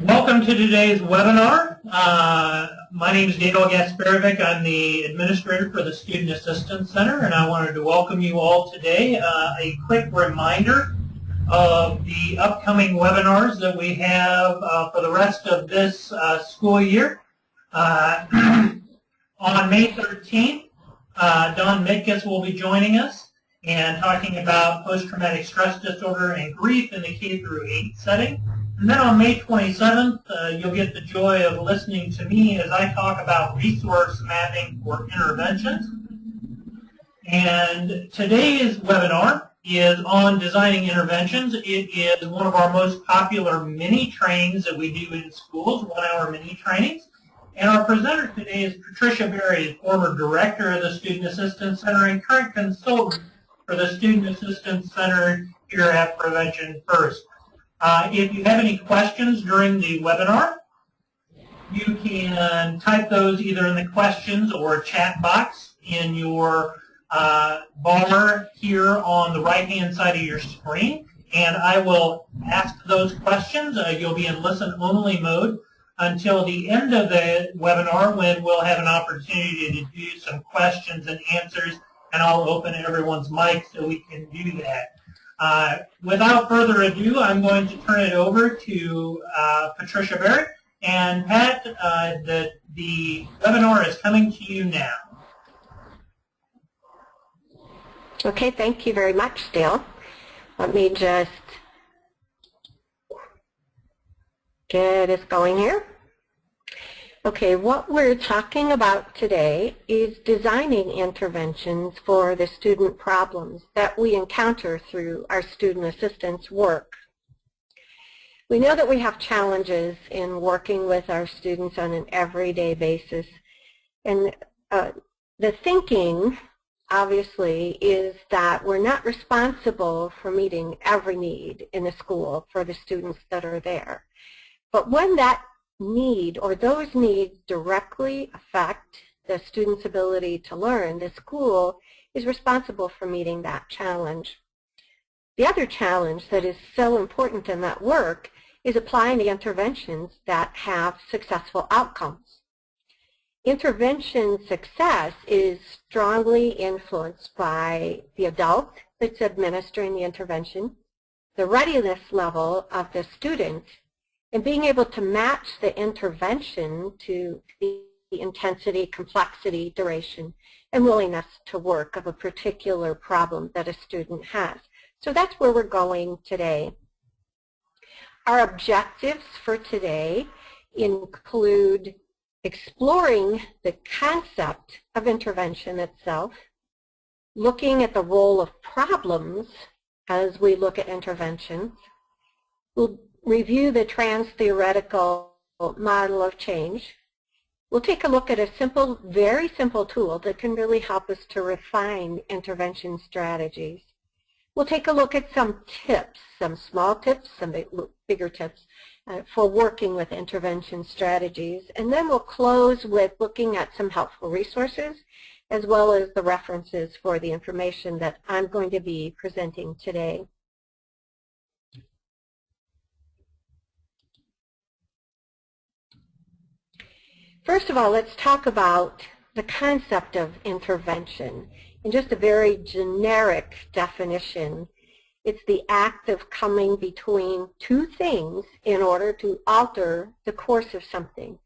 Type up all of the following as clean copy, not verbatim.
Welcome to today's webinar. My name is Daniel Gasparovic. I'm the administrator for the Student Assistance Center, and I wanted to welcome you all today. A quick reminder of the upcoming webinars that we have for the rest of this school year. On May 13th, Don Mitkus will be joining us and talking about post-traumatic stress disorder and grief in the K-8 setting. And then on May 27th, you'll get the joy of listening to me as I talk about resource mapping for interventions. And today's webinar is on designing interventions. It is one of our most popular mini trainings that we do in schools, 1-hour mini trainings. And our presenter today is Patricia Berry, former director of the Student Assistance Center and current consultant for the Student Assistance Center here at Prevention First. If you have any questions during the webinar, you can type those either in the questions or chat box in your bar here on the right-hand side of your screen, and I will ask those questions. You'll be in listen-only mode until the end of the webinar, when we'll have an opportunity to do some questions and answers, and I'll open everyone's mic so we can do that. Without further ado, I'm going to turn it over to Patricia Berry. And Pat, the webinar is coming to you now. Okay, thank you very much, Dale. Let me just get us going here. Okay, what we're talking about today is designing interventions for the student problems that we encounter through our student assistance work. We know that we have challenges in working with our students on an everyday basis, and the thinking, obviously, is that we're not responsible for meeting every need in the school for the students that are there. But when that need or those needs directly affect the student's ability to learn, the school is responsible for meeting that challenge. The other challenge that is so important in that work is applying the interventions that have successful outcomes. Intervention success is strongly influenced by the adult that's administering the intervention, the readiness level of the student, and being able to match the intervention to the intensity, complexity, duration, and willingness to work of a particular problem that a student has. So that's where we're going today. Our objectives for today include exploring the concept of intervention itself, looking at the role of problems as we look at interventions. We'll review the Transtheoretical Model of change. We'll take a look at a simple, very simple tool that can really help us to refine intervention strategies. We'll take a look at some tips, some small tips, some bigger tips for working with intervention strategies. And then we'll close with looking at some helpful resources as well as the references for the information that I'm going to be presenting today. First of all, let's talk about the concept of intervention. In just a very generic definition, it's the act of coming between two things in order to alter the course of something.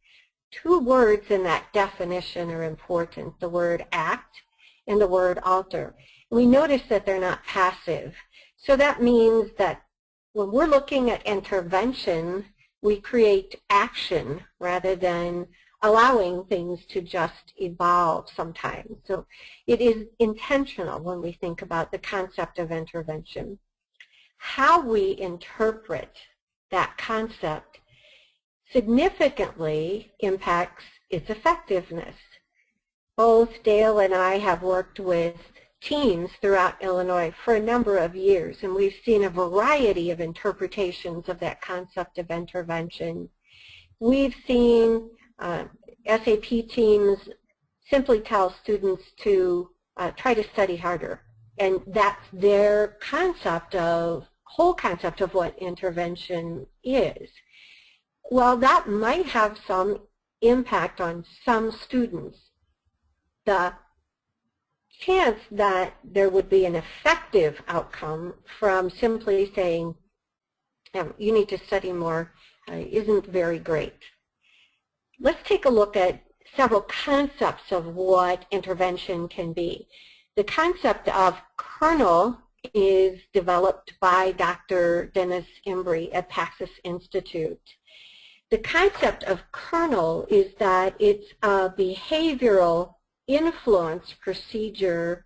Two words in that definition are important, the word act and the word alter. We notice that they're not passive. So that means that when we're looking at intervention, we create action rather than allowing things to just evolve sometimes. So it is intentional when we think about the concept of intervention. How we interpret that concept significantly impacts its effectiveness. Both Dale and I have worked with teams throughout Illinois for a number of years, and we've seen a variety of interpretations of that concept of intervention. We've seen SAP teams simply tell students to try to study harder, and that's their whole concept of what intervention is. while that might have some impact on some students, the chance that there would be an effective outcome from simply saying, you need to study more, isn't very great. Let's take a look at several concepts of what intervention can be. The concept of kernel is developed by Dr. Dennis Embry at Paxos Institute. The concept of kernel is that it's a behavioral influence procedure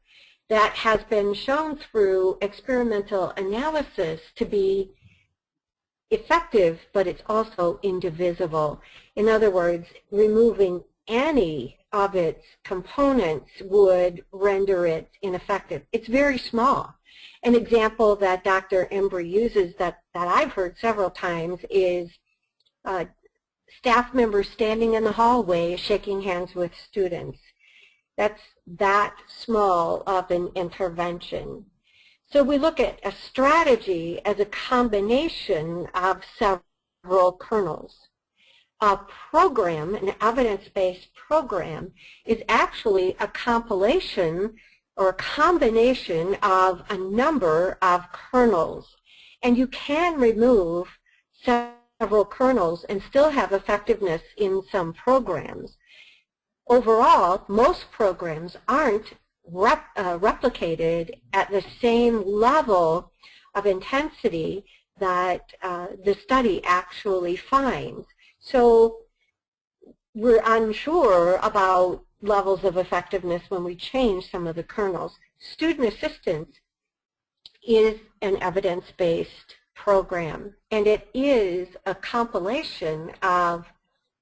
that has been shown through experimental analysis to be effective, but it's also indivisible. In other words, removing any of its components would render it ineffective. It's very small. An example that Dr. Embry uses that I've heard several times is staff members standing in the hallway shaking hands with students. That's that small of an intervention. So we look at a strategy as a combination of several kernels. A program, an evidence-based program, is actually a compilation or a combination of a number of kernels. And you can remove several kernels and still have effectiveness in some programs. Overall, most programs aren't replicated at the same level of intensity that the study actually finds. So we're unsure about levels of effectiveness when we change some of the kernels. Student assistance is an evidence-based program, and it is a compilation of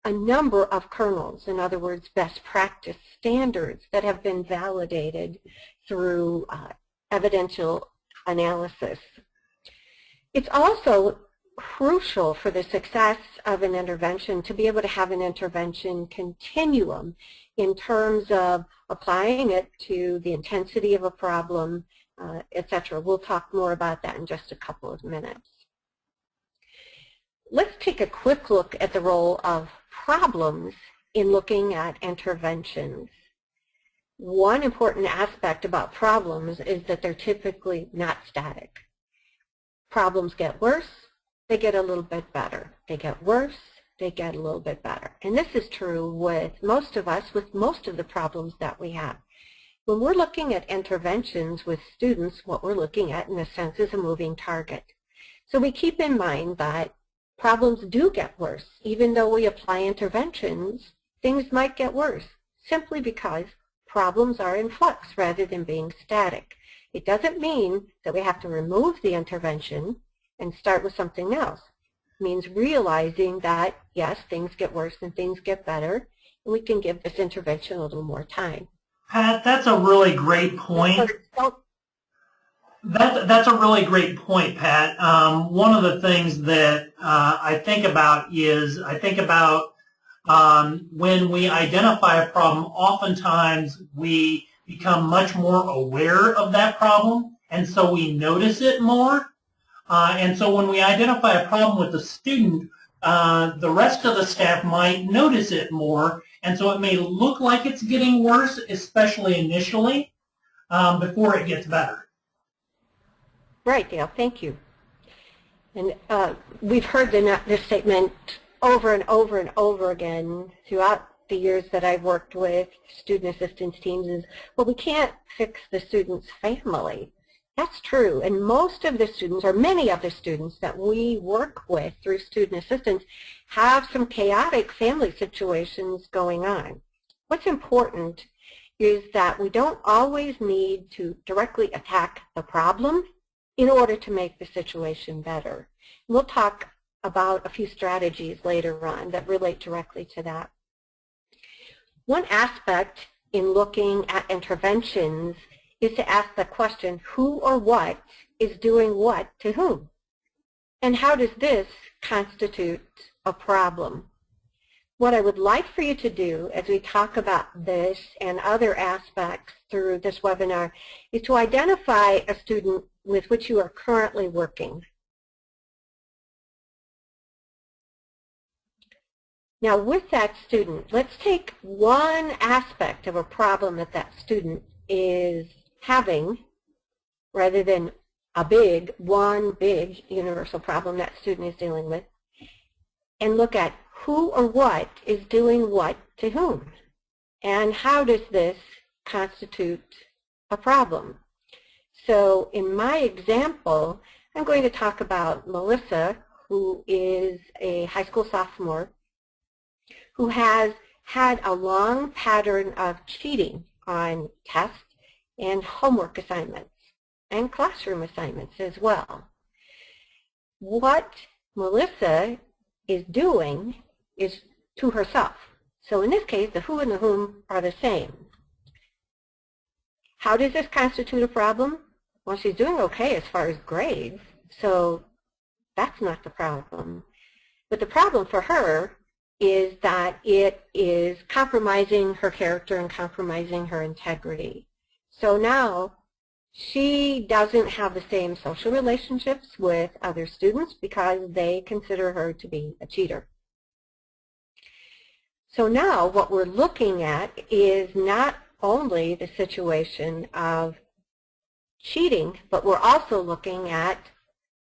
a number of kernels, in other words, best practice standards that have been validated through evidential analysis. It's also crucial for the success of an intervention to be able to have an intervention continuum in terms of applying it to the intensity of a problem, etc. We'll talk more about that in just a couple of minutes. Let's take a quick look at the role of problems in looking at interventions. One important aspect about problems is that they're typically not static. Problems get worse, they get a little bit better. They get worse, they get a little bit better. And this is true with most of us, with most of the problems that we have. When we're looking at interventions with students, what we're looking at, in a sense, is a moving target. So we keep in mind that problems do get worse. Even though we apply interventions, things might get worse, simply because problems are in flux rather than being static. It doesn't mean that we have to remove the intervention and start with something else. It means realizing that, yes, things get worse and things get better, and we can give this intervention a little more time. Pat, that's a really great point. That's a really great point, Pat. One of the things that I think about is when we identify a problem, oftentimes we become much more aware of that problem, and so we notice it more. And so when we identify a problem with the student, the rest of the staff might notice it more, and so it may look like it's getting worse, especially initially, before it gets better. Right, Dale, thank you. And we've heard this statement over and over and over again throughout the years that I've worked with student assistance teams is, well, we can't fix the student's family. That's true, and most of the students, or many of the students that we work with through student assistance have some chaotic family situations going on. What's important is that we don't always need to directly attack the problem in order to make the situation better. We'll talk about a few strategies later on that relate directly to that. One aspect in looking at interventions is to ask the question, who or what is doing what to whom? And how does this constitute a problem? What I would like for you to do as we talk about this and other aspects through this webinar is to identify a student with which you are currently working. Now with that student, let's take one aspect of a problem that that student is having rather than one big universal problem that student is dealing with, and look at who or what is doing what to whom, and how does this constitute a problem. So in my example, I'm going to talk about Melissa, who is a high school sophomore, who has had a long pattern of cheating on tests and homework assignments and classroom assignments as well. What Melissa is doing is to herself. So in this case, the who and the whom are the same. How does this constitute a problem? Well, she's doing okay as far as grades, so that's not the problem. But the problem for her is that it is compromising her character and compromising her integrity. So now she doesn't have the same social relationships with other students because they consider her to be a cheater. So now what we're looking at is not only the situation of cheating, but we're also looking at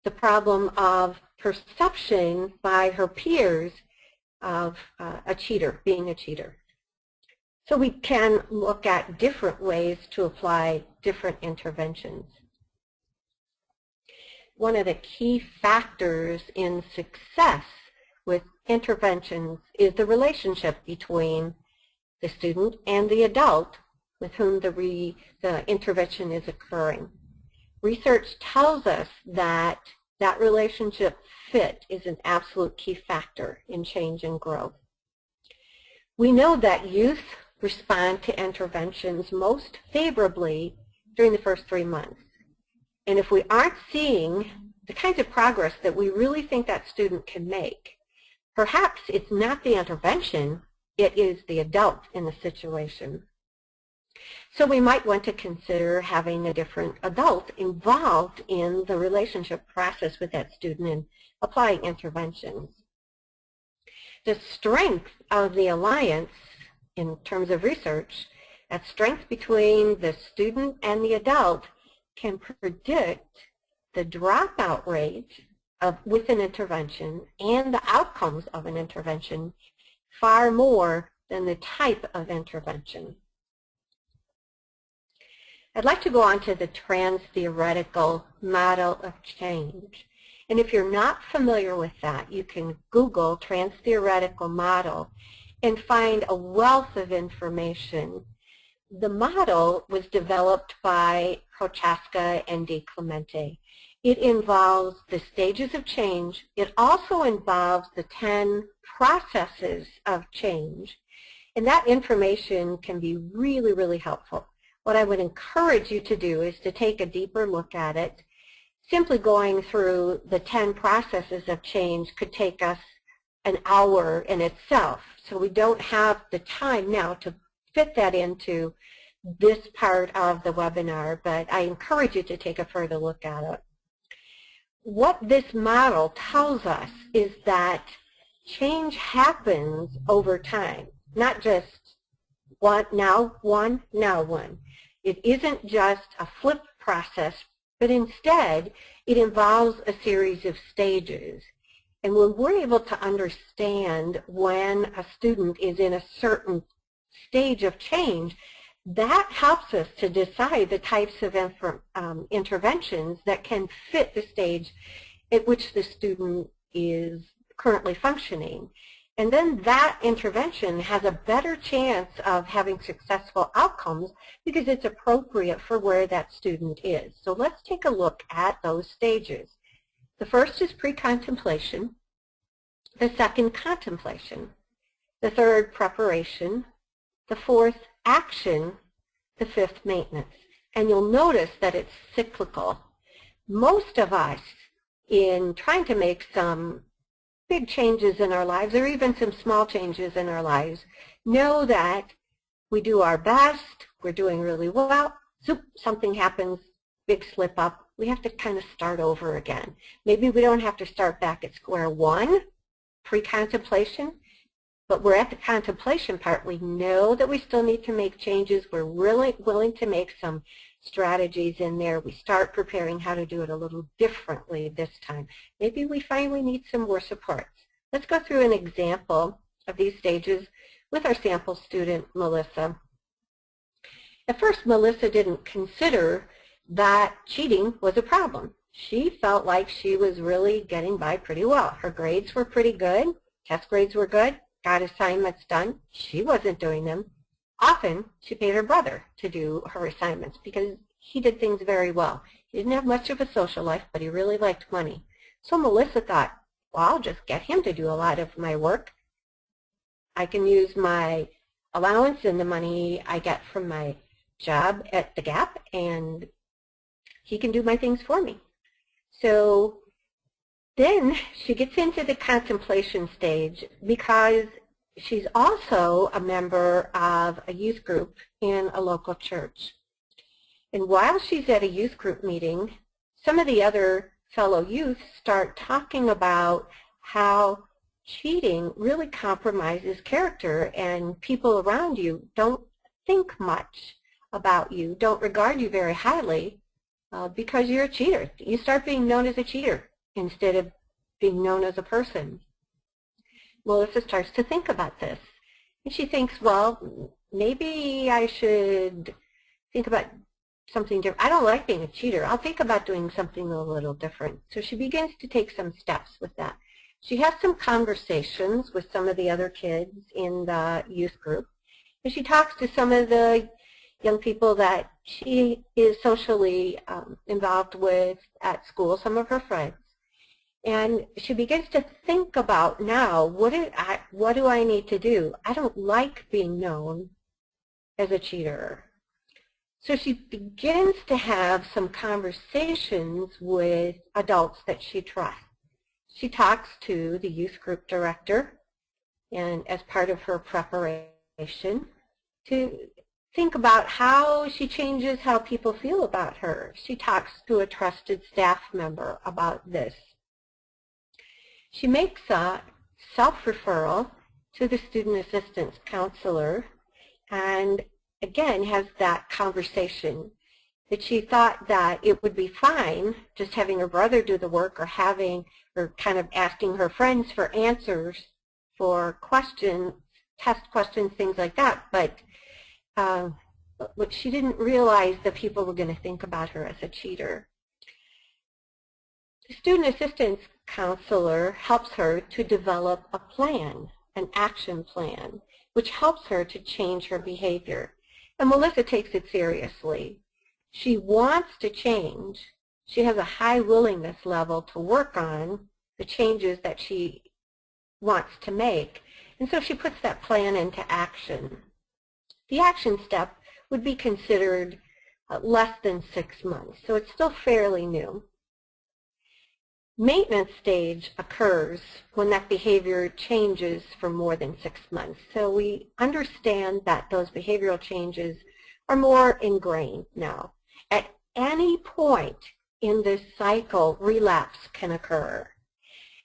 the problem of perception by her peers of a cheater, being a cheater. So we can look at different ways to apply different interventions. One of the key factors in success with interventions is the relationship between the student and the adult with whom the intervention is occurring. Research tells us that that relationship fit is an absolute key factor in change and growth. We know that youth respond to interventions most favorably during the first 3 months. And if we aren't seeing the kinds of progress that we really think that student can make, perhaps it's not the intervention, it is the adult in the situation. So we might want to consider having a different adult involved in the relationship process with that student and applying interventions. The strength of the alliance in terms of research, that strength between the student and the adult can predict the dropout rate with an intervention and the outcomes of an intervention far more than the type of intervention. I'd like to go on to the Transtheoretical Model of Change. And if you're not familiar with that, you can Google Transtheoretical Model and find a wealth of information. The model was developed by Prochaska and DiClemente. It involves the stages of change. It also involves the 10 processes of change. And that information can be really, really helpful. What I would encourage you to do is to take a deeper look at it. Simply going through the 10 processes of change could take us an hour in itself. So we don't have the time now to fit that into this part of the webinar, but I encourage you to take a further look at it. What this model tells us is that change happens over time, not just now one. It isn't just a flip process, but instead it involves a series of stages. And when we're able to understand when a student is in a certain stage of change, that helps us to decide the types of interventions that can fit the stage at which the student is currently functioning. And then that intervention has a better chance of having successful outcomes because it's appropriate for where that student is. So let's take a look at those stages. The first is pre-contemplation, the second contemplation, the third preparation, the fourth action, the fifth maintenance. And you'll notice that it's cyclical. Most of us, in trying to make some big changes in our lives, or even some small changes in our lives, know that we do our best, we're doing really well, something happens, big slip up, we have to kind of start over again. Maybe we don't have to start back at square one, pre-contemplation, but we're at the contemplation part. We know that we still need to make changes. We're really willing to make some strategies in there. We start preparing how to do it a little differently this time. Maybe we find we need some more supports. Let's go through an example of these stages with our sample student, Melissa. At first, Melissa didn't consider that cheating was a problem. She felt like she was really getting by pretty well. Her grades were pretty good. Test grades were good. Got assignments done. She wasn't doing them. Often, she paid her brother to do her assignments because he did things very well. He didn't have much of a social life, but he really liked money. So Melissa thought, well, I'll just get him to do a lot of my work. I can use my allowance and the money I get from my job at the Gap, and he can do my things for me. So then she gets into the contemplation stage because she's also a member of a youth group in a local church. And while she's at a youth group meeting, some of the other fellow youth start talking about how cheating really compromises character, and people around you don't think much about you, don't regard you very highly because you're a cheater. You start being known as a cheater instead of being known as a person. Melissa starts to think about this. And she thinks, well, maybe I should think about something different. I don't like being a cheater. I'll think about doing something a little different. So she begins to take some steps with that. She has some conversations with some of the other kids in the youth group. And she talks to some of the young people that she is socially involved with at school, some of her friends. And she begins to think about now, what do I need to do? I don't like being known as a cheater. So she begins to have some conversations with adults that she trusts. She talks to the youth group director, and as part of her preparation, to think about how she changes how people feel about her. She talks to a trusted staff member about this. She makes a self-referral to the student assistance counselor, and again has that conversation that she thought that it would be fine just having her brother do the work, or kind of asking her friends for answers for questions, test questions, things like that. But she didn't realize that people were going to think about her as a cheater. The student assistance counselor helps her to develop a plan, an action plan, which helps her to change her behavior. And Melissa takes it seriously. She wants to change. She has a high willingness level to work on the changes that she wants to make. And so she puts that plan into action. The action step would be considered less than 6 months, so it's still fairly new. Maintenance stage occurs when that behavior changes for more than 6 months. So we understand that those behavioral changes are more ingrained now. At any point in this cycle, relapse can occur.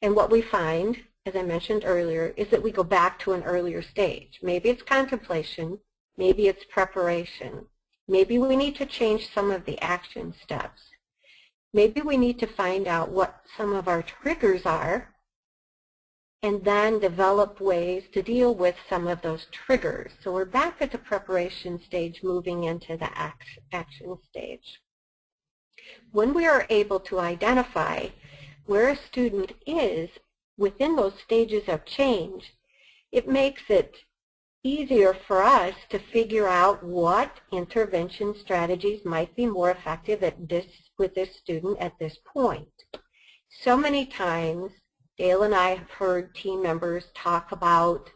And what we find, as I mentioned earlier, is that we go back to an earlier stage. Maybe it's contemplation, maybe it's preparation. Maybe we need to change some of the action steps. Maybe we need to find out what some of our triggers are and then develop ways to deal with some of those triggers. So we're back at the preparation stage, moving into the action stage. When we are able to identify where a student is within those stages of change, it makes it easier for us to figure out what intervention strategies might be more effective with this student at this point. So many times, Dale and I have heard team members talk about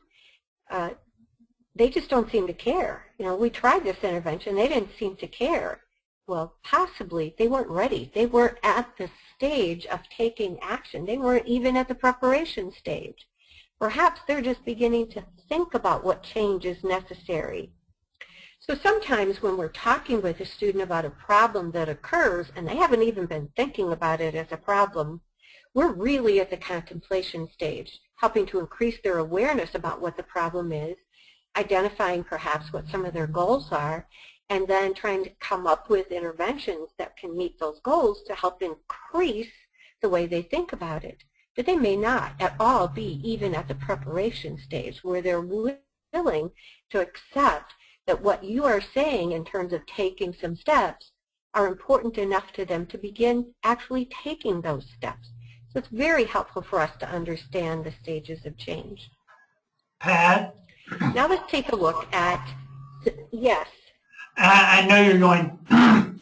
they just don't seem to care. You know, we tried this intervention, they didn't seem to care. Well, possibly they weren't ready. They weren't at the stage of taking action. They weren't even at the preparation stage. Perhaps they're just beginning to think about what change is necessary. So sometimes when we're talking with a student about a problem that occurs and they haven't even been thinking about it as a problem, we're really at the contemplation stage, helping to increase their awareness about what the problem is, identifying perhaps what some of their goals are, and then trying to come up with interventions that can meet those goals to help increase the way they think about it. But they may not at all be even at the preparation stage where they're willing to accept that what you are saying in terms of taking some steps are important enough to them to begin actually taking those steps. So it's very helpful for us to understand the stages of change. Pat? Now let's take a look at, yes. I know you're going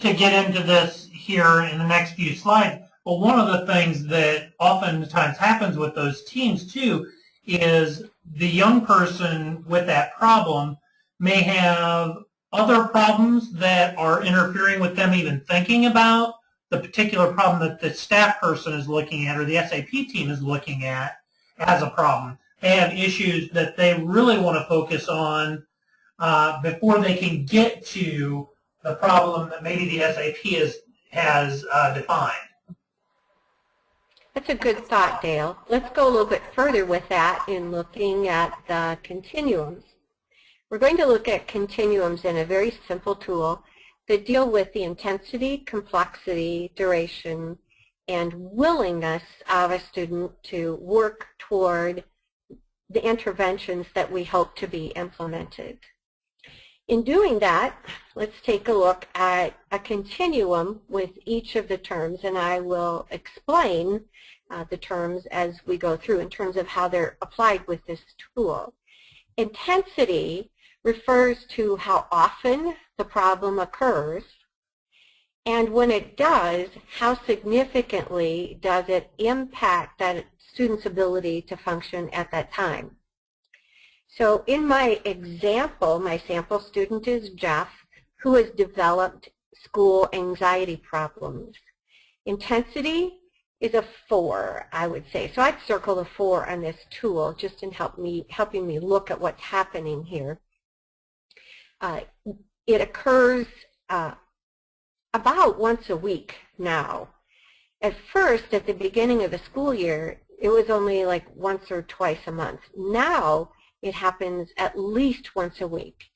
to get into this here in the next few slides, but one of the things that oftentimes happens with those teams too is the young person with that problem may have other problems that are interfering with them even thinking about the particular problem that the staff person is looking at or the SAP team is looking at as a problem. They have issues that they really want to focus on before they can get to the problem that maybe the SAP has defined. That's a good thought, Dale. Let's go a little bit further with that in looking at the continuums. We're going to look at continuums in a very simple tool that deal with the intensity, complexity, duration, and willingness of a student to work toward the interventions that we hope to be implemented. In doing that, let's take a look at a continuum with each of the terms, and I will explain the terms as we go through in terms of how they're applied with this tool. Intensity refers to how often the problem occurs, and when it does, how significantly does it impact that student's ability to function at that time. So in my example, my sample student is Jeff, who has developed school anxiety problems. Intensity is a 4, I would say. So I'd circle a 4 on this tool just in helping me look at what's happening here. It occurs about once a week now. At first, at the beginning of the school year, it was only like once or twice a month. Now, it happens at least once a week.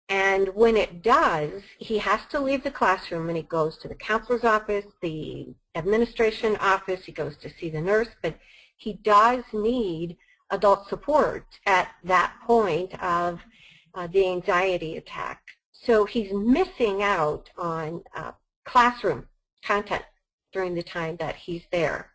And when it does, he has to leave the classroom and he goes to the counselor's office, the administration office, he goes to see the nurse, but he does need adult support at that point of the anxiety attack. So he's missing out on classroom content during the time that he's there.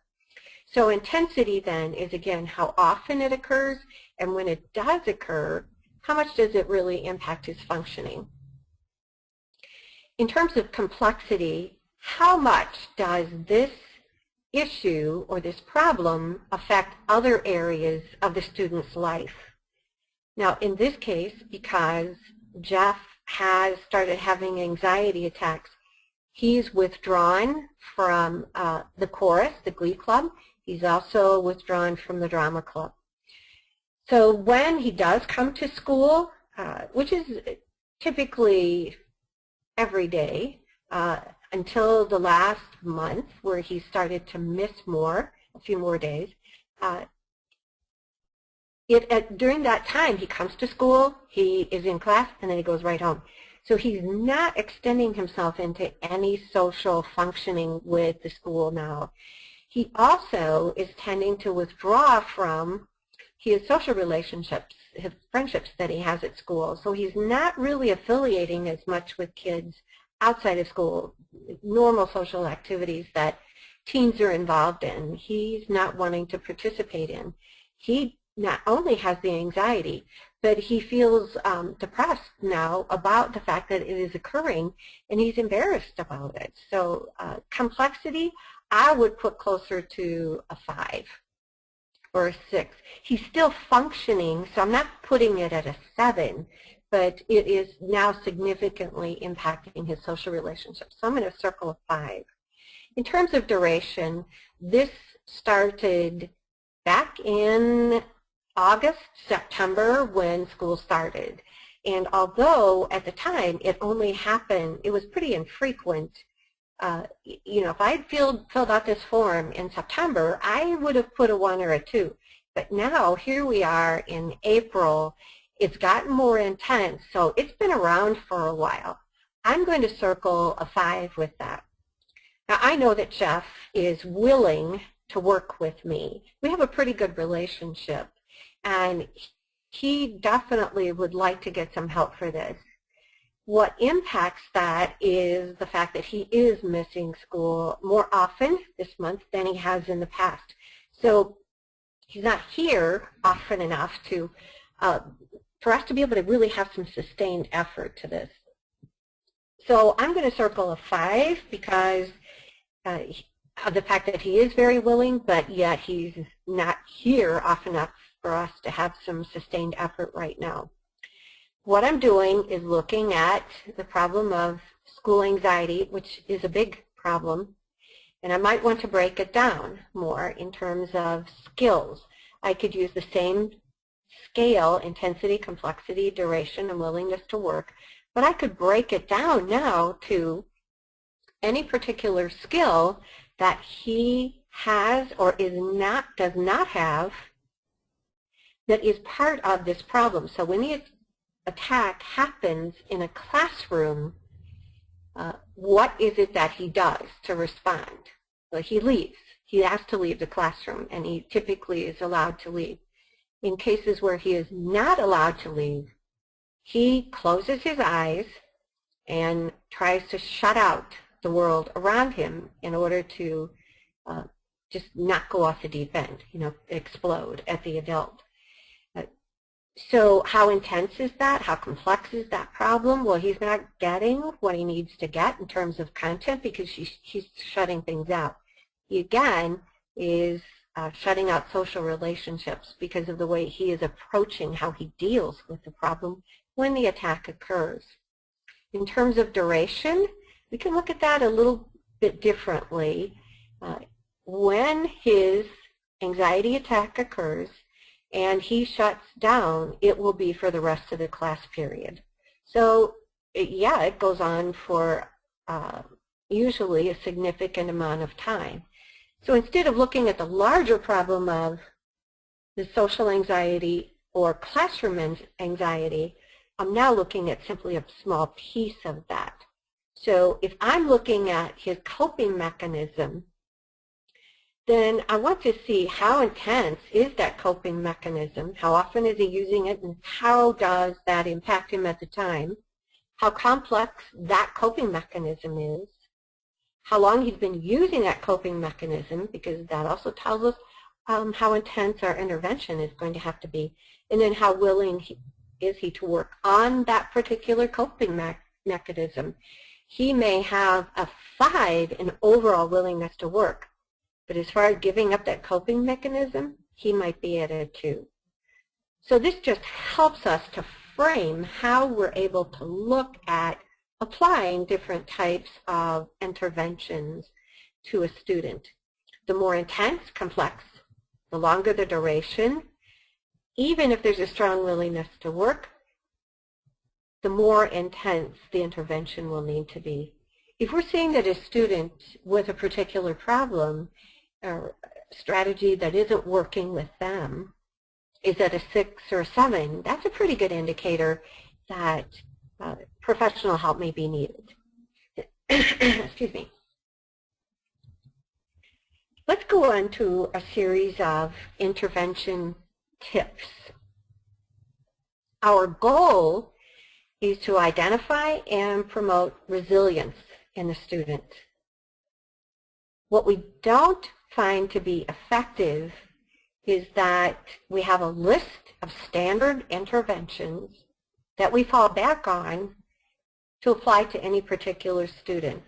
So intensity then is again how often it occurs, and when it does occur, how much does it really impact his functioning? In terms of complexity, how much does this issue or this problem affect other areas of the student's life? Now in this case, because Jeff has started having anxiety attacks, he's withdrawn from the chorus, the glee club. He's also withdrawn from the drama club. So when he does come to school, which is typically every day until the last month where he started to miss more, a few more days, during that time he comes to school, he is in class, and then he goes right home. So he's not extending himself into any social functioning with the school now. He also is tending to withdraw from his social relationships, his friendships that he has at school. So he's not really affiliating as much with kids outside of school, normal social activities that teens are involved in. He's not wanting to participate in. He not only has the anxiety, but he feels depressed now about the fact that it is occurring, and he's embarrassed about it. So complexity, I would put closer to a 5 or a 6. He's still functioning, so I'm not putting it at a 7, but it is now significantly impacting his social relationships. So I'm going to circle a 5. In terms of duration, this started back in August, September, when school started. And although at the time it only happened, it was pretty infrequent. You know, if I had filled out this form in September, I would have put a 1 or a 2. But now, here we are in April. It's gotten more intense, so it's been around for a while. I'm going to circle a 5 with that. Now, I know that Jeff is willing to work with me. We have a pretty good relationship, and he definitely would like to get some help for this. What impacts that is the fact that he is missing school more often this month than he has in the past. So he's not here often enough to, for us to be able to really have some sustained effort to this. So I'm going to circle a 5 because of the fact that he is very willing, but yet he's not here often enough for us to have some sustained effort right now. What I'm doing is looking at the problem of school anxiety, which is a big problem, and I might want to break it down more in terms of skills. I could use the same scale, intensity, complexity, duration, and willingness to work, but I could break it down now to any particular skill that he has or does not have that is part of this problem. So when the attack happens in a classroom, what is it that he does to respond? Well, he leaves. He has to leave the classroom, and he typically is allowed to leave. In cases where he is not allowed to leave, he closes his eyes and tries to shut out the world around him in order to just not go off the deep end, explode at the adult. So how intense is that? How complex is that problem? Well, he's not getting what he needs to get in terms of content because he's shutting things out. He, again, is shutting out social relationships because of the way he is approaching how he deals with the problem when the attack occurs. In terms of duration, we can look at that a little bit differently. When his anxiety attack occurs, and he shuts down, it will be for the rest of the class period. So, yeah, it goes on for usually a significant amount of time. So instead of looking at the larger problem of the social anxiety or classroom anxiety, I'm now looking at simply a small piece of that. So if I'm looking at his coping mechanism, then I want to see how intense is that coping mechanism, how often is he using it, and how does that impact him at the time, how complex that coping mechanism is, how long he's been using that coping mechanism, because that also tells us how intense our intervention is going to have to be, and then how willing is he to work on that particular coping mechanism. He may have a 5 in overall willingness to work, but as far as giving up that coping mechanism, he might be at a 2. So this just helps us to frame how we're able to look at applying different types of interventions to a student. The more intense, complex, the longer the duration, even if there's a strong willingness to work, the more intense the intervention will need to be. If we're seeing that a student with a particular problem or strategy that isn't working with them is at a 6 or a 7, that's a pretty good indicator that professional help may be needed. Excuse me. Let's go on to a series of intervention tips. Our goal is to identify and promote resilience in the student. What we don't find to be effective is that we have a list of standard interventions that we fall back on to apply to any particular student.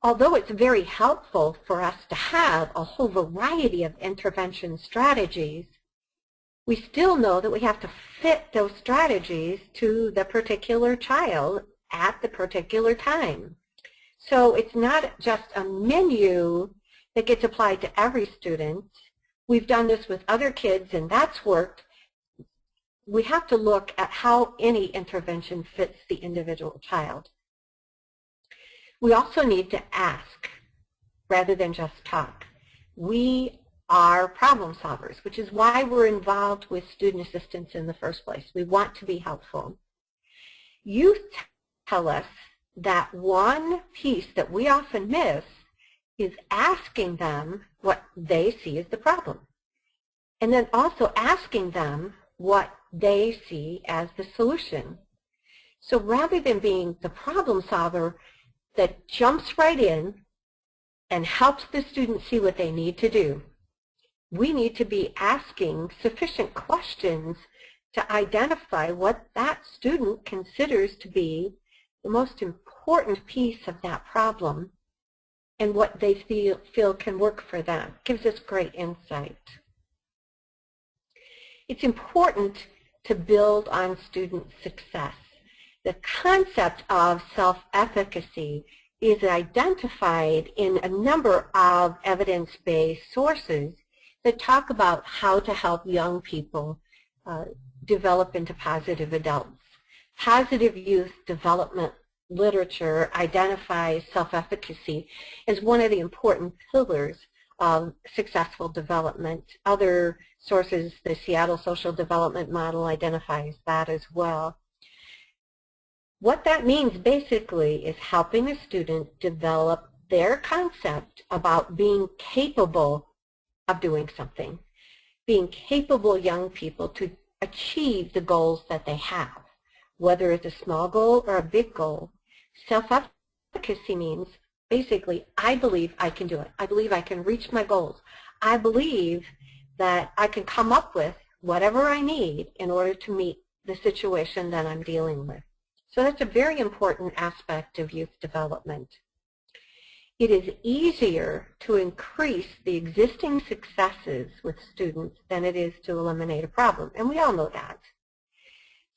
Although it's very helpful for us to have a whole variety of intervention strategies, we still know that we have to fit those strategies to the particular child at the particular time. So it's not just a menu that gets applied to every student. We've done this with other kids and that's worked. We have to look at how any intervention fits the individual child. We also need to ask rather than just talk. We are problem solvers, which is why we're involved with student assistance in the first place. We want to be helpful. Youth tell us that one piece that we often miss is asking them what they see as the problem, and then also asking them what they see as the solution. So rather than being the problem solver that jumps right in and helps the student see what they need to do, we need to be asking sufficient questions to identify what that student considers to be the most important piece of that problem and what they feel can work for them. It gives us great insight. It's important to build on student success. The concept of self-efficacy is identified in a number of evidence-based sources that talk about how to help young people develop into positive adults. Positive youth development literature identifies self-efficacy as one of the important pillars of successful development. Other sources, the Seattle Social Development Model, identifies that as well. What that means basically is helping a student develop their concept about being capable of doing something, being capable young people to achieve the goals that they have, whether it's a small goal or a big goal. Self-efficacy means basically, I believe I can do it. I believe I can reach my goals. I believe that I can come up with whatever I need in order to meet the situation that I'm dealing with. So that's a very important aspect of youth development. It is easier to increase the existing successes with students than it is to eliminate a problem, and we all know that.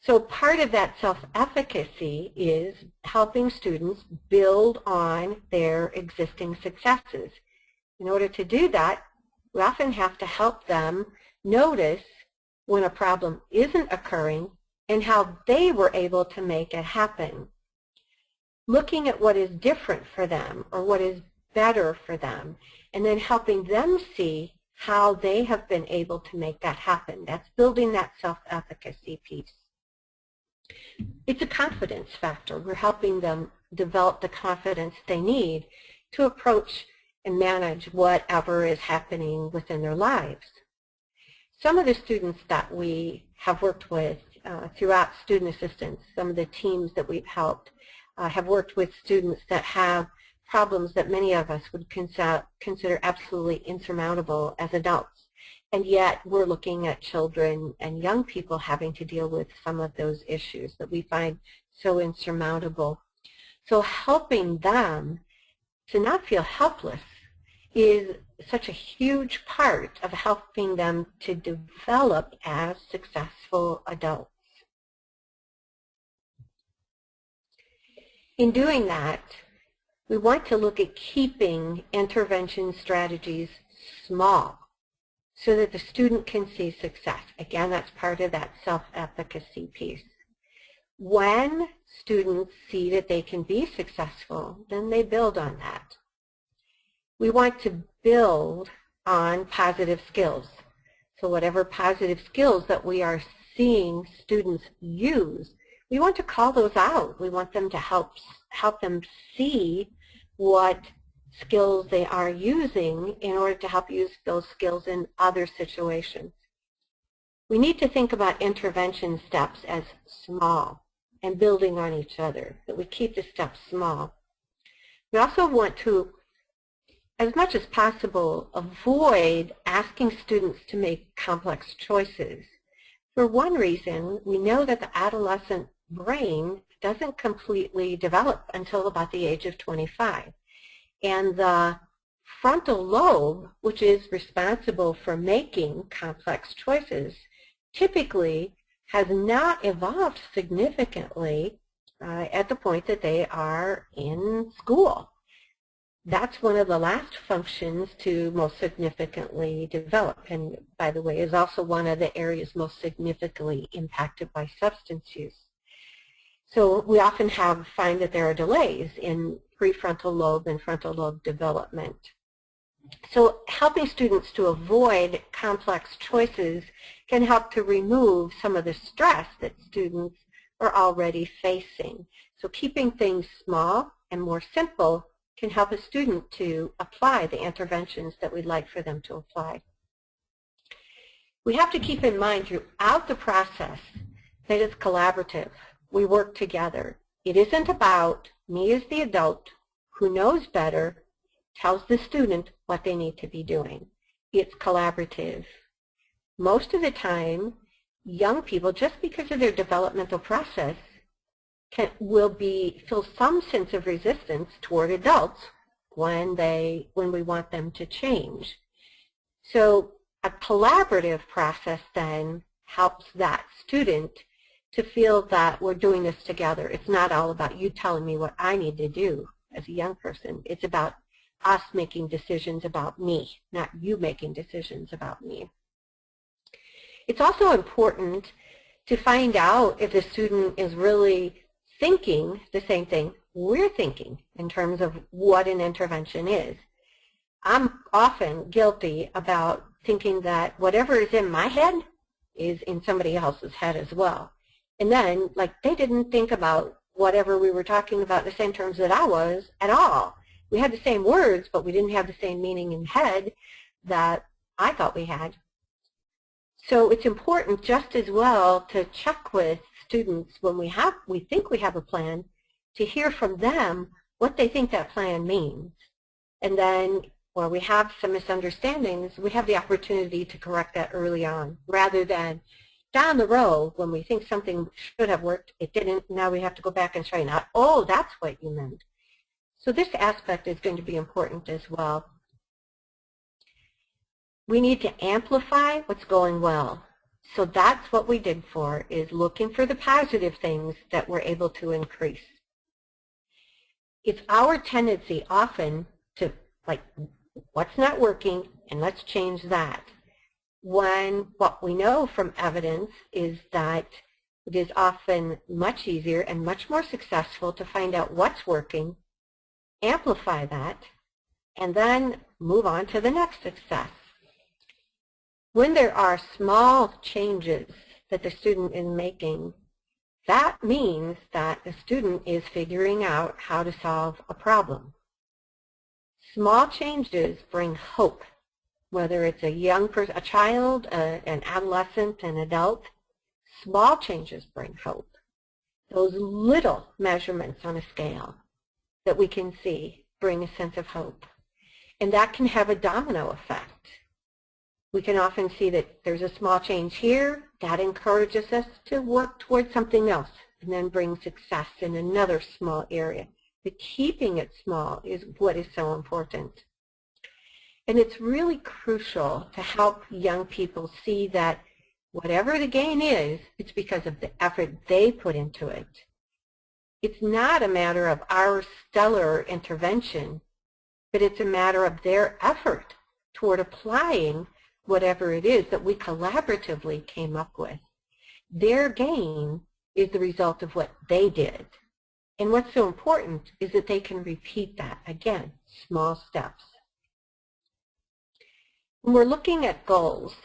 So part of that self-efficacy is helping students build on their existing successes. In order to do that, we often have to help them notice when a problem isn't occurring and how they were able to make it happen. Looking at what is different for them or what is better for them, and then helping them see how they have been able to make that happen. That's building that self-efficacy piece. It's a confidence factor. We're helping them develop the confidence they need to approach and manage whatever is happening within their lives. Some of the students that we have worked with throughout student assistance, some of the teams that we've helped, have worked with students that have problems that many of us would consider absolutely insurmountable as adults. And yet we're looking at children and young people having to deal with some of those issues that we find so insurmountable. So helping them to not feel helpless is such a huge part of helping them to develop as successful adults. In doing that, we want to look at keeping intervention strategies small so that the student can see success. Again, that's part of that self-efficacy piece. When students see that they can be successful, then they build on that. We want to build on positive skills. So whatever positive skills that we are seeing students use, we want to call those out. We want them to help them see what skills they are using in order to help use those skills in other situations. We need to think about intervention steps as small and building on each other, that we keep the steps small. We also want to, as much as possible, avoid asking students to make complex choices. For one reason, we know that the adolescent brain doesn't completely develop until about the age of 25. And the frontal lobe, which is responsible for making complex choices, typically has not evolved significantly at the point that they are in school. That's one of the last functions to most significantly develop, and by the way, is also one of the areas most significantly impacted by substance use. So we often find that there are delays in prefrontal lobe and frontal lobe development. So helping students to avoid complex choices can help to remove some of the stress that students are already facing. So keeping things small and more simple can help a student to apply the interventions that we'd like for them to apply. We have to keep in mind throughout the process that it's collaborative. We work together. It isn't about me as the adult who knows better, tells the student what they need to be doing. It's collaborative. Most of the time, young people, just because of their developmental process, will feel some sense of resistance toward adults when we want them to change. So a collaborative process then helps that student to feel that we're doing this together. It's not all about you telling me what I need to do as a young person. It's about us making decisions about me, not you making decisions about me. It's also important to find out if the student is really thinking the same thing we're thinking in terms of what an intervention is. I'm often guilty about thinking that whatever is in my head is in somebody else's head as well. And then, like, they didn't think about whatever we were talking about in the same terms that I was at all. We had the same words, but we didn't have the same meaning in head that I thought we had. So it's important just as well to check with students when we think we have a plan, to hear from them what they think that plan means. And then where we have some misunderstandings, we have the opportunity to correct that early on, rather than down the road when we think something should have worked, it didn't, now we have to go back and straighten out, oh, that's what you meant. So this aspect is going to be important as well. We need to amplify what's going well. So that's what we dig for, is looking for the positive things that we're able to increase. It's our tendency often to, like, what's not working, and let's change that. When what we know from evidence is that it is often much easier and much more successful to find out what's working, amplify that, and then move on to the next success. When there are small changes that the student is making, that means that the student is figuring out how to solve a problem. Small changes bring hope, whether it's a young person, a child, an adolescent, an adult. Small changes bring hope. Those little measurements on a scale that we can see bring a sense of hope. And that can have a domino effect. We can often see that there's a small change here, that encourages us to work towards something else, and then bring success in another small area. But keeping it small is what is so important. And it's really crucial to help young people see that whatever the gain is, it's because of the effort they put into it. It's not a matter of our stellar intervention, but it's a matter of their effort toward applying whatever it is that we collaboratively came up with. Their gain is the result of what they did. And what's so important is that they can repeat that again, small steps. When we're looking at goals,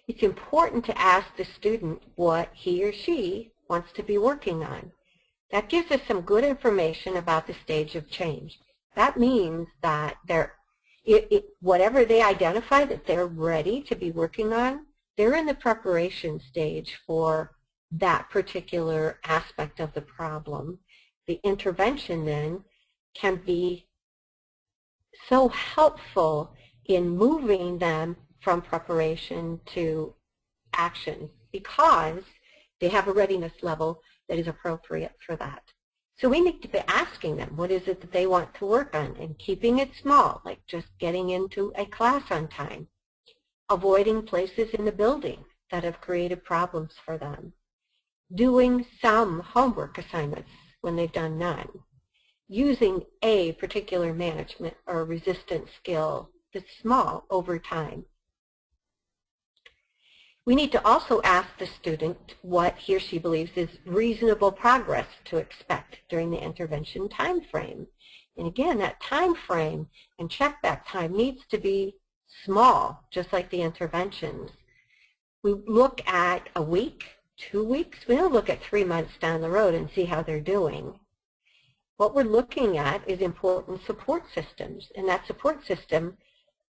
it's important to ask the student what he or she wants to be working on. That gives us some good information about the stage of change. That means that whatever they identify that they're ready to be working on, they're in the preparation stage for that particular aspect of the problem. The intervention then can be so helpful in moving them from preparation to action because they have a readiness level that is appropriate for that. So we need to be asking them what is it that they want to work on, and keeping it small, like just getting into a class on time, avoiding places in the building that have created problems for them, doing some homework assignments when they've done none, using a particular management or resistance skill that's small over time. We need to also ask the student what he or she believes is reasonable progress to expect during the intervention time frame. And again, that time frame and check back time needs to be small, just like the interventions. We look at a week, 2 weeks. We don't look at 3 months down the road and see how they're doing. What we're looking at is important support systems, and that support system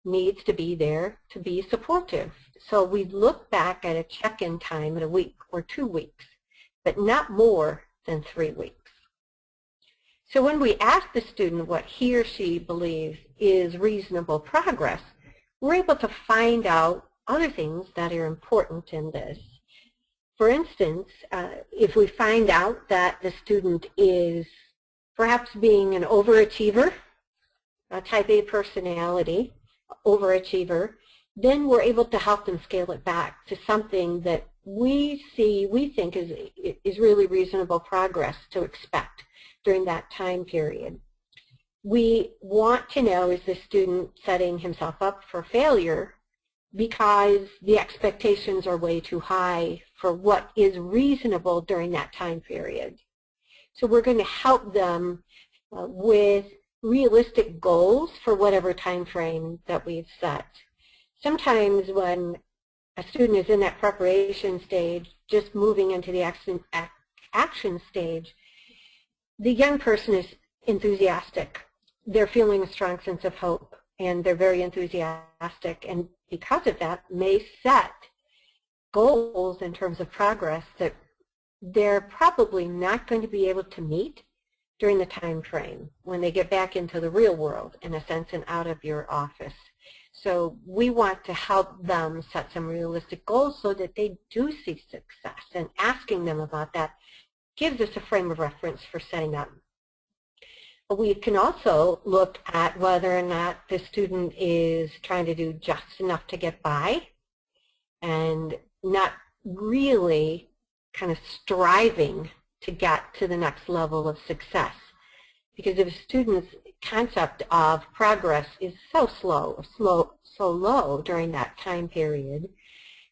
needs to be there to be supportive. So we look back at a check-in time in a week or 2 weeks, but not more than 3 weeks. So when we ask the student what he or she believes is reasonable progress, we're able to find out other things that are important in this. For instance, if we find out that the student is perhaps being an overachiever, a type A personality, overachiever, then we're able to help them scale it back to something that we think is really reasonable progress to expect during that time period. We want to know, is the student setting himself up for failure because the expectations are way too high for what is reasonable during that time period. So we're going to help them with realistic goals for whatever time frame that we've set. Sometimes when a student is in that preparation stage, just moving into the action stage, the young person is enthusiastic. They're feeling a strong sense of hope, and they're very enthusiastic, and because of that may set goals in terms of progress that they're probably not going to be able to meet during the time frame when they get back into the real world, in a sense, and out of your office. So we want to help them set some realistic goals so that they do see success, and asking them about that gives us a frame of reference for setting them. We can also look at whether or not the student is trying to do just enough to get by and not really kind of striving to get to the next level of success. Because if a student's concept of progress is so low during that time period,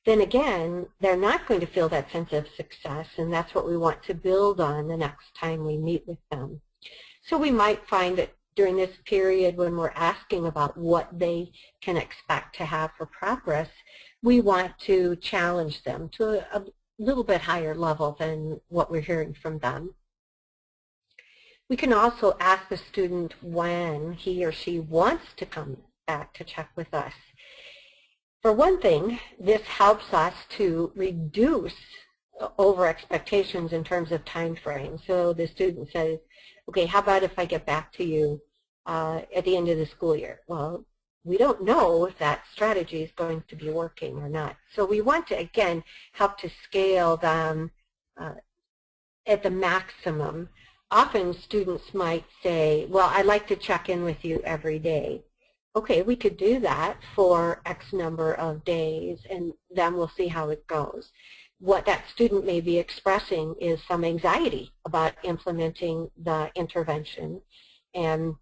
then again, they're not going to feel that sense of success, and that's what we want to build on the next time we meet with them. So we might find that during this period when we're asking about what they can expect to have for progress, we want to challenge them to a little bit higher level than what we're hearing from them. We can also ask the student when he or she wants to come back to check with us. For one thing, this helps us to reduce over expectations in terms of time frame. So the student says, okay, how about if I get back to you at the end of the school year? Well, we don't know if that strategy is going to be working or not. So we want to, again, help to scale them at the maximum. Often students might say, well, I'd like to check in with you every day. Okay, we could do that for X number of days, and then we'll see how it goes. What that student may be expressing is some anxiety about implementing the intervention, and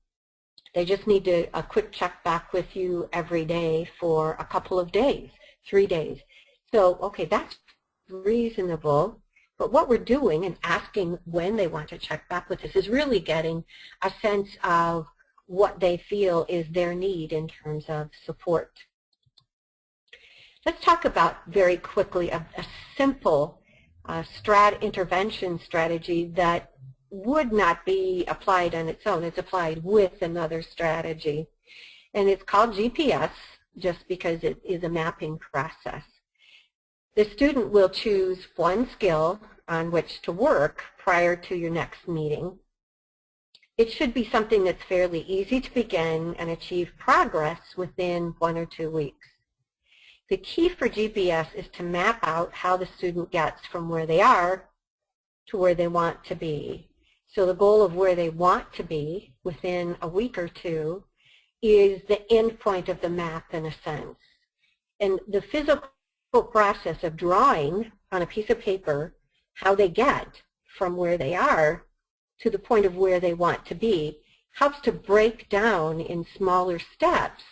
they just need a quick check back with you every day for a couple of days, 3 days. So, okay, that's reasonable, but what we're doing and asking when they want to check back with us is really getting a sense of what they feel is their need in terms of support. Let's talk about very quickly a simple intervention strategy that would not be applied on its own. It's applied with another strategy. And it's called GPS, just because it is a mapping process. The student will choose one skill on which to work prior to your next meeting. It should be something that's fairly easy to begin and achieve progress within 1 or 2 weeks. The key for GPS is to map out how the student gets from where they are to where they want to be. So the goal of where they want to be within a week or 2 is the end point of the map, in a sense. And the physical process of drawing on a piece of paper how they get from where they are to the point of where they want to be helps to break down in smaller steps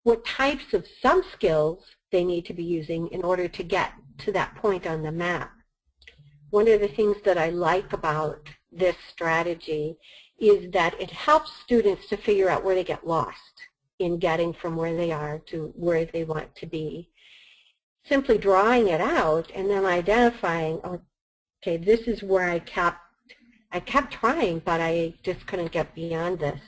what types of some skills they need to be using in order to get to that point on the map. One of the things that I like about this strategy is that it helps students to figure out where they get lost in getting from where they are to where they want to be. Simply drawing it out and then identifying, okay, this is where I kept trying, but I just couldn't get beyond this.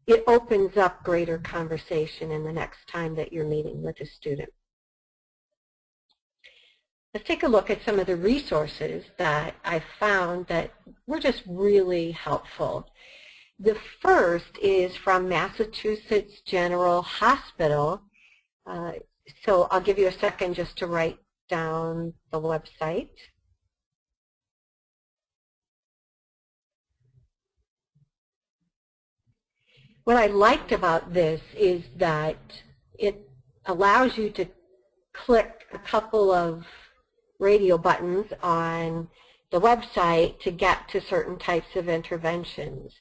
It opens up greater conversation in the next time that you're meeting with a student. Let's take a look at some of the resources that I found that were just really helpful. The first is from Massachusetts General Hospital. So I'll give you a second just to write down the website. What I liked about this is that it allows you to click a couple of radio buttons on the website to get to certain types of interventions.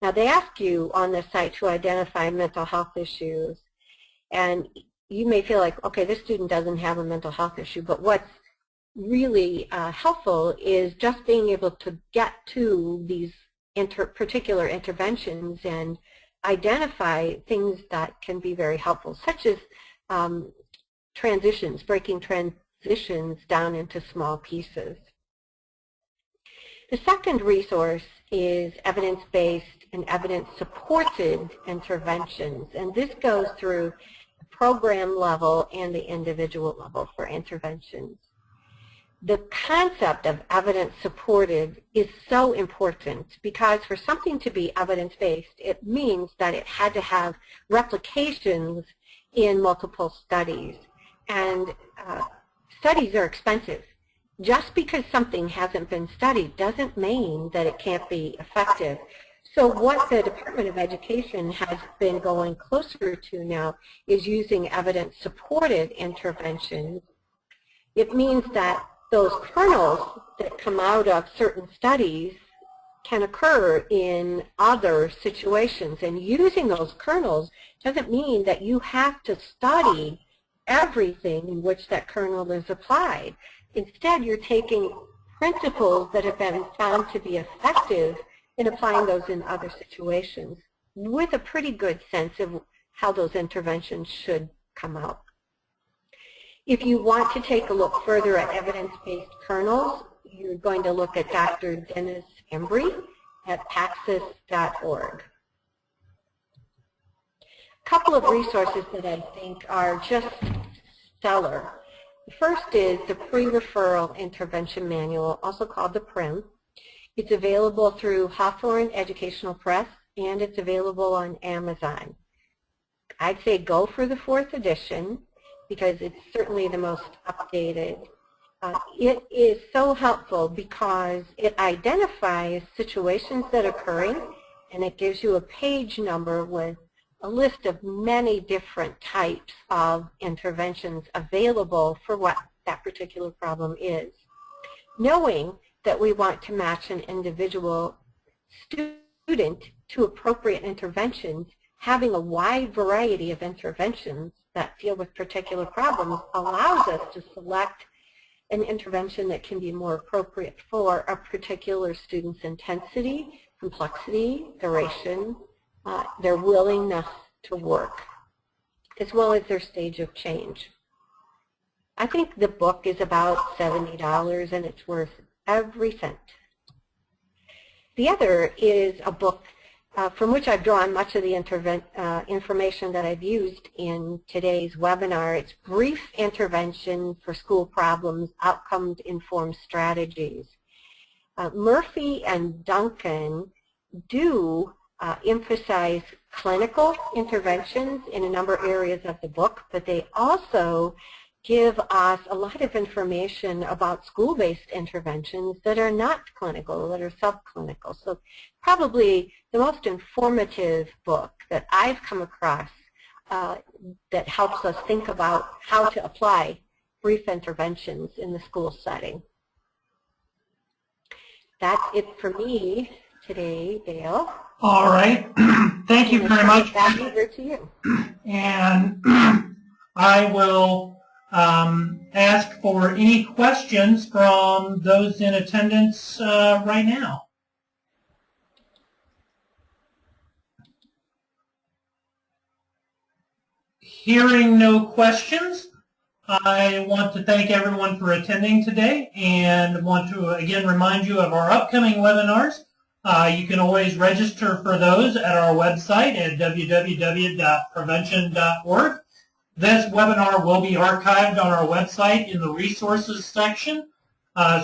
Now they ask you on the site to identify mental health issues, and you may feel like, okay, this student doesn't have a mental health issue, but what's really helpful is just being able to get to these particular interventions and identify things that can be very helpful, such as transitions, breaking transitions down into small pieces. The second resource is evidence-based and evidence-supported interventions, and this goes through the program level and the individual level for interventions. The concept of evidence-supported is so important because for something to be evidence-based, it means that it had to have replications in multiple studies. And studies are expensive. Just because something hasn't been studied doesn't mean that it can't be effective. So what the Department of Education has been going closer to now is using evidence-supported interventions. It means that those kernels that come out of certain studies can occur in other situations. And using those kernels doesn't mean that you have to study everything in which that kernel is applied. Instead, you're taking principles that have been found to be effective and applying those in other situations with a pretty good sense of how those interventions should come out. If you want to take a look further at evidence-based kernels, you're going to look at Dr. Dennis Embry at paxis.org. A couple of resources that I think are just stellar. The first is the Pre-Referral Intervention Manual, also called the PRIM. It's available through Hawthorne Educational Press, and it's available on Amazon. I'd say go for the 4th edition, because it's certainly the most updated. It is so helpful because it identifies situations that are occurring, and it gives you a page number with a list of many different types of interventions available for what that particular problem is. Knowing that we want to match an individual student to appropriate interventions, having a wide variety of interventions that deal with particular problems allows us to select an intervention that can be more appropriate for a particular student's intensity, complexity, duration, their willingness to work, as well as their stage of change. I think the book is about $70 and it's worth every cent. The other is a book from which I've drawn much of the information that I've used in today's webinar. It's Brief Intervention for School Problems, Outcomes-Informed Strategies. Murphy and Duncan do emphasize clinical interventions in a number of areas of the book, but they also give us a lot of information about school-based interventions that are not clinical, that are subclinical. So probably the most informative book that I've come across that helps us think about how to apply brief interventions in the school setting. That's it for me today, Dale. All right. Thank you very much. Back over to you. And I will ask for any questions from those in attendance right now. Hearing no questions, I want to thank everyone for attending today and want to again remind you of our upcoming webinars. You can always register for those at our website at www.prevention.org. This webinar will be archived on our website in the resources section.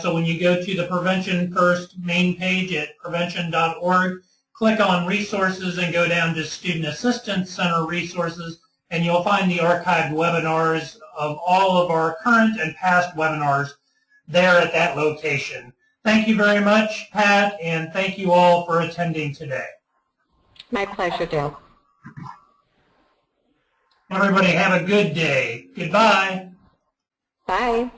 So when you go to the Prevention First main page at prevention.org, click on resources and go down to Student Assistance Center resources, and you'll find the archived webinars of all of our current and past webinars there at that location. Thank you very much, Pat, and thank you all for attending today. My pleasure, Dale. Everybody have a good day. Goodbye. Bye.